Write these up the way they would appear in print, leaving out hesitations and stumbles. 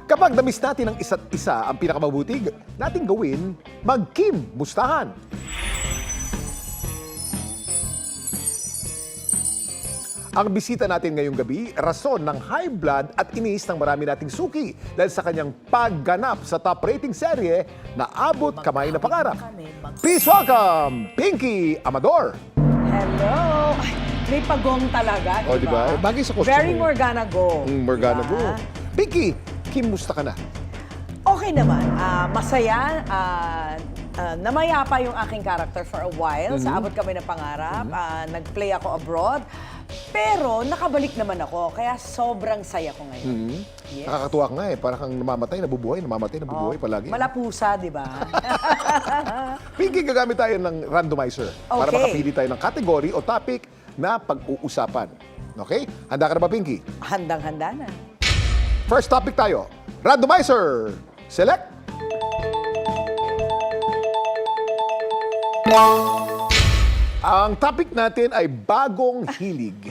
Kapag na-miss natin ang isa't isa, ang pinakamabuti nating gawin, mag-Kim Mustahan. Ang bisita natin ngayong gabi, rason ng high blood at inis ng marami nating suki dahil sa kanyang pagganap sa top rating serye na Abot Kamay na Pangarap. Please welcome, Pinky Amador. Hello! Ay, may pagong talaga, O, di ba? Bagay sa costume. Very Morgana Go. Morgana Diba? Go. Pinky, Kim, musta ka na? Okay naman. Masaya. Namayapa yung aking character for a while. Sa Abot Kami ng Pangarap. Nag-play ako abroad. Pero nakabalik naman ako. Kaya sobrang saya ko ngayon. Yes. Nakakatuwa ka nga eh. Parang kang namamatay, nabubuhay palagi. Malapusa, di ba? Pinky, gagamit tayo ng randomizer para Okay. makapili tayo ng kategory o topic na pag-uusapan. Okay? Handa ka na ba, Pinky? Handang-handa na. First topic tayo. Randomizer. Select. Ang topic natin ay bagong hilig.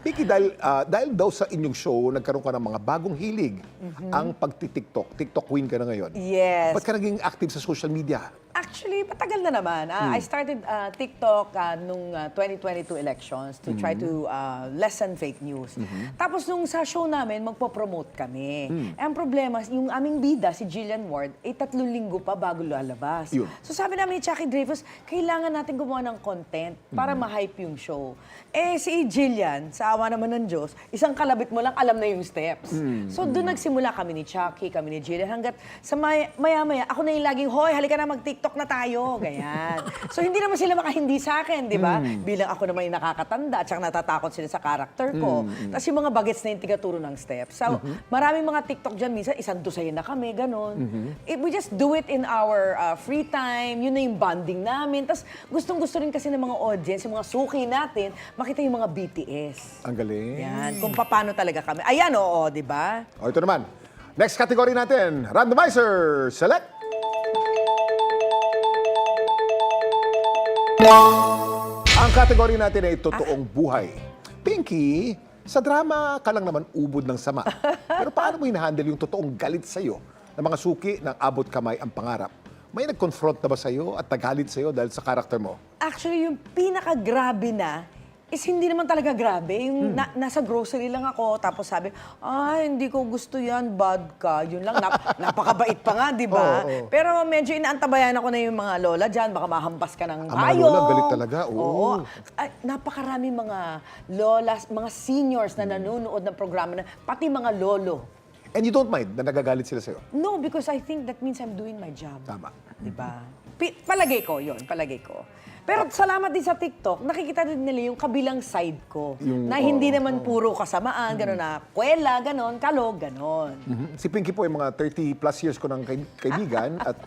Pinky, dahil daw sa inyong show, nagkaroon ka ng mga bagong hilig. Ang pagti-TikTok. TikTok queen ka na ngayon. Yes. Ba't ka naging active sa social media? Actually, matagal na naman. I started TikTok nung 2022 elections to try to lessen fake news. Tapos nung sa show namin, magpo-promote kami. Ang problema, yung aming bida, si Jillian Ward, 3 linggo pa bago lalabas. Yun. So sabi namin ni Chucky Dreyfus, kailangan natin gumawa ng content para ma-hype yung show. Eh si Jillian, sa awa naman ng Diyos, isang kalabit mo lang, alam na yung steps. So doon nagsimula kami ni Chucky, kami ni Jillian, hanggat sa maya-maya, ako na yung laging, hoy, halika na mag-TikTok na tayo, ganyan. So hindi naman sila makahindi sa akin, di ba? Bilang ako naman yung nakakatanda at saka natatakot sila sa character ko. Tapos yung mga bagets na yung tigaturo ng steps. So maraming mga TikTok dyan, minsan isang dosayin na kami, ganun. We just do it in our free time, yun na yung bonding namin. Tapos gustong-gusto rin kasi ng mga audience, yung mga suki natin, makita yung mga BTS. Ang galing. Yan, kung paano talaga kami. Ayan, oo, di ba? O, ito naman. Next category natin, randomizer. Select. Ang category natin ay totoong buhay. Pinky, sa drama ka lang naman ubod ng sama. Pero paano mo hinahandle yung totoong galit sa'yo ng mga suki ng Abot Kamay ang Pangarap? May nag-confront na ba sa'yo at nagalit sa'yo dahil sa karakter mo? Actually, yung pinaka-grabe na is hindi naman talaga grabe. Yung nasa grocery lang ako, tapos sabi, ay, hindi ko gusto yan, bad ka. Yun lang, napakabait pa nga, di ba? Oo. Pero medyo inaantabayan ako na yung mga lola dyan, baka mahampas ka ng Ang mga payong. lola, galit talaga, oo. Ay, napakarami mga lolas, mga seniors na nanonood ng programa na, pati mga lolo. And you don't mind na nagagalit sila sa'yo? No, because I think that means I'm doing my job. Tama. Diba? Palagay ko, yun, palagay ko. Pero salamat din sa TikTok, nakikita din nila yung kabilang side ko. Na hindi naman puro kasamaan, gano'n na kwela, gano'n, kalog, gano'n. Si Pinky po ay mga 30 plus years ko ng kaibigan at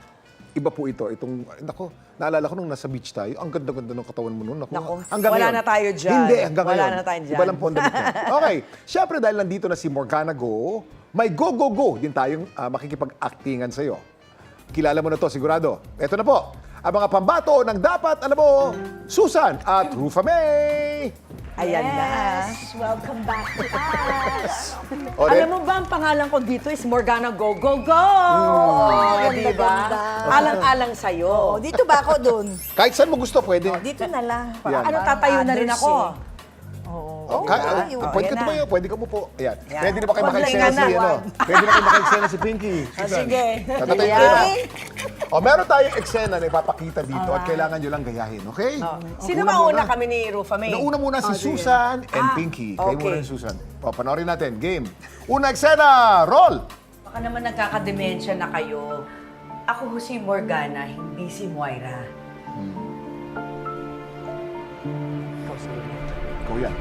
iba po ito. Itong, nako, naalala ko nung nasa beach tayo, ang ganda-ganda ng katawan mo noon. Naku, hanggang wala ngayon. na tayo dyan. Hindi, hanggang Wala ngayon. na tayo dyan. Iba lang po ang damit niya. Okay, syempre dahil nandito na si Morgana Go, may go-go-go din tayong makikipag-actingan sa'yo. Kilala mo na to, sigurado. Ito na po, ang mga pambato ng dapat, alam mo, Susan at Rufa May. Ayan na. Welcome back to us. O, Alam mo ba, ang pangalan ko dito is Morgana Go, Go, Go! ganda, Diba? ganda. Alang-alang sa'yo. Dito ba ako dun? kahit saan mo gusto, pwede. Dito na lang. Yan. Ano, tatayo na rin ako. Pwede ka ayan tumayo, pwede ka umupo. Ayan. Yan. Pwede na ba kayo Huwag makaeksena lang si, yan, ano? Pwede na kayo makaeksena si Pinky. Susan. sige. Tatatayo Ayan. tayo na. O, meron tayong eksena na ipapakita dito at kailangan nyo lang gayahin, okay? Sino Una mauna muna. kami ni Rufa May? Nauna muna si Susan and Pinky. Kayo okay. muna ni Susan. O, panoorin natin. Game. Una eksena, roll! Baka naman nagkakademensya na kayo. Ako ho si Morgana, hindi si Moira. Ikaw yan.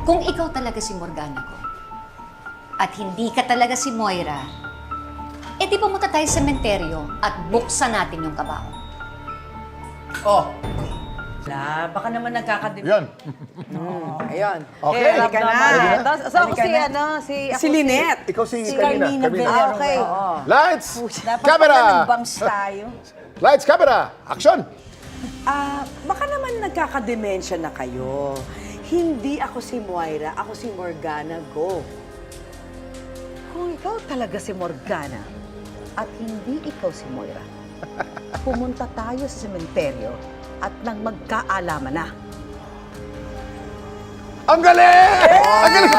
Kung ikaw talaga si Morgana ko, at hindi ka talaga si Moira, di pumunta tayo sa sementeryo at buksan natin yung kabaong. Oh! Baka naman nagkakademensya. Yan. Ayun. Okay. Halika na. Ready na? So ako Halika si na. ano, Si Lynette. Ikaw si Carmina Villarreal. Okay. Lights! Dapat Camera! pala nag-bumps tayo. Lights, camera! Action! Baka naman nagkakademensya na kayo. Hindi ako si Moira, ako si Morgana Go. Kung ikaw talaga si Morgana at hindi ikaw si Moira, pumunta tayo sa sementeryo at nang magkaalaman na. Ang galing! Ang galing!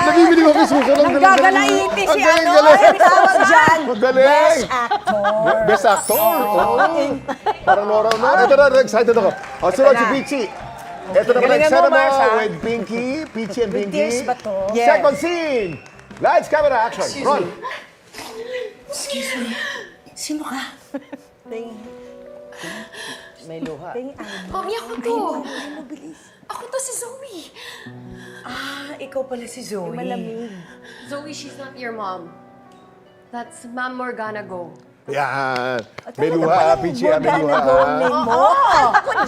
Nabibili ko kay Susan. Ang galing! Gagalaiti si Ang galing, ano, galing. ang tawag dyan. Ang galing! Actor. Best actor. Oh. Parang Nora no. Ito na, excited ako. O, sunod si Peachy. Ito na pala Galingan eksena mo, mo Mars, ha? with Pinky. Peachy and Pinky. tears ba to? Yes. Second scene. Lights, camera, action. Roll. Sino ka? May luha. Mami, ako to. Ako to si Zoe. Ikaw pala si Zoe. Zoe, she's not your mom. That's Ma'am Morgana Go. Yan. May luha, Peachy. May luha.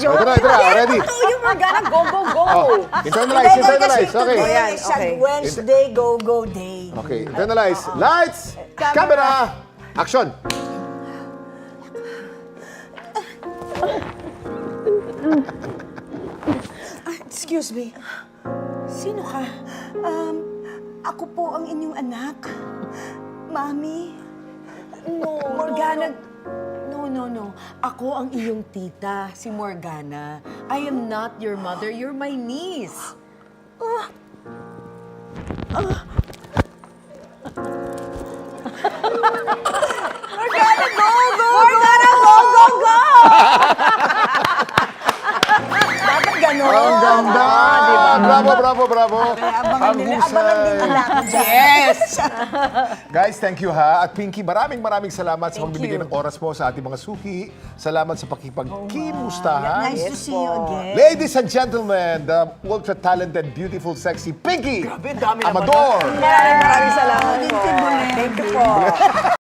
Joke. Ito na. Ready? Ito yung Morgana, go, go, go. Oh, internalize. Okay. Ayan, It's okay. a Wednesday go-go day. Okay, internalize. Lights, camera, action. Excuse me. Sino ka? Ako po ang inyong anak. Mami. No, Morgana. No. Ako ang iyong tita, si Morgana. I am not your mother. You're my niece. Morgana, go, go! Morgana, go, go, go! Dapat gano'n. Ang ganda! Bravo. Abangan Ang nila. husay. Abangan din nila ako dyan. Yes! Guys, thank you ha. At Pinky, maraming salamat sa pagbibigay ng oras mo sa ating mga suki. Salamat sa pakipagkimustahan. Nice to see you again. Ladies and gentlemen, the ultra-talented, beautiful, sexy Pinky Grabe, dami naman. Amador. Maraming salamat po. Thank you, Bulen. Thank you po.